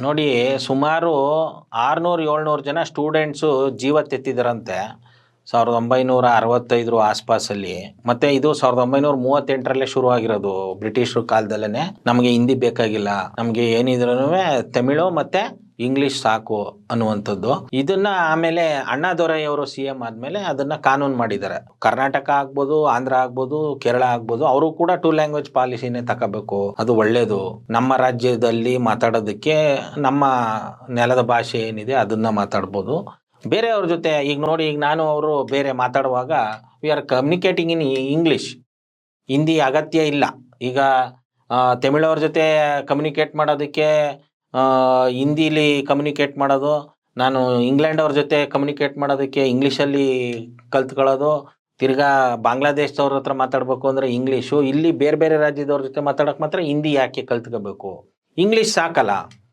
ನೋಡಿ, ಸುಮಾರು 600-700 ಜನ ಸ್ಟೂಡೆಂಟ್ಸು ಜೀವ ತೆತ್ತಿದರಂತೆ 1965 ಆಸ್ಪಾಸಲ್ಲಿ. ಮತ್ತೆ ಇದು 1938ರಲ್ಲೇ ಶುರು ಆಗಿರೋದು, ಬ್ರಿಟಿಷರು ಕಾಲದಲ್ಲೇ. ನಮಗೆ ಹಿಂದಿ ಬೇಕಾಗಿಲ್ಲ, ನಮಗೆ ಏನಿದ್ರು ತಮಿಳು ಮತ್ತೆ ಇಂಗ್ಲಿಷ್ ಸಾಕು ಅನ್ನುವಂಥದ್ದು. ಇದನ್ನ ಆಮೇಲೆ ಅಣ್ಣಾದೊರೈ ಅವರು CM ಆದ್ಮೇಲೆ ಅದನ್ನ ಕಾನೂನು ಮಾಡಿದ್ದಾರೆ. ಕರ್ನಾಟಕ ಆಗ್ಬೋದು, ಆಂಧ್ರ ಆಗ್ಬೋದು, ಕೇರಳ ಆಗ್ಬೋದು, ಅವರು ಕೂಡ 2 ಲ್ಯಾಂಗ್ವೇಜ್ ಪಾಲಿಸಿನೇ ತಗೋಬೇಕು, ಅದು ಒಳ್ಳೇದು. ನಮ್ಮ ರಾಜ್ಯದಲ್ಲಿ ಮಾತಾಡೋದಕ್ಕೆ ನಮ್ಮ ನೆಲದ ಭಾಷೆ ಏನಿದೆ ಅದನ್ನ ಮಾತಾಡ್ಬೋದು. ಬೇರೆಯವ್ರ ಜೊತೆ ಈಗ ನೋಡಿ, ಈಗ ನಾನು ಅವರು ಬೇರೆ ಮಾತಾಡುವಾಗ we are communicating in English. Hindi ಅಗತ್ಯ ಇಲ್ಲ. ಈಗ ತಮಿಳವ್ರ ಜೊತೆ ಕಮ್ಯುನಿಕೇಟ್ ಮಾಡೋದಕ್ಕೆ ಹಿಂದಿಲಿ ಕಮ್ಯುನಿಕೇಟ್ ಮಾಡೋದು, ನಾನು ಇಂಗ್ಲೆಂಡ್ ಅವ್ರ ಜೊತೆ ಕಮ್ಯುನಿಕೇಟ್ ಮಾಡೋದಕ್ಕೆ ಇಂಗ್ಲೀಷಲ್ಲಿ ಕಲ್ತ್ಕೊಳ್ಳೋದು, ತಿರ್ಗಾ ಬಾಂಗ್ಲಾದೇಶದವ್ರ ಹತ್ರ ಮಾತಾಡಬೇಕು ಅಂದರೆ ಇಂಗ್ಲೀಷು, ಇಲ್ಲಿ ಬೇರೆ ಬೇರೆ ರಾಜ್ಯದವ್ರ ಜೊತೆ ಮಾತಾಡೋಕೆ ಮಾತ್ರ ಹಿಂದಿ ಯಾಕೆ ಕಲ್ತ್ಕೋಬೇಕು? ಇಂಗ್ಲೀಷ್ ಸಾಕಲ್ಲ.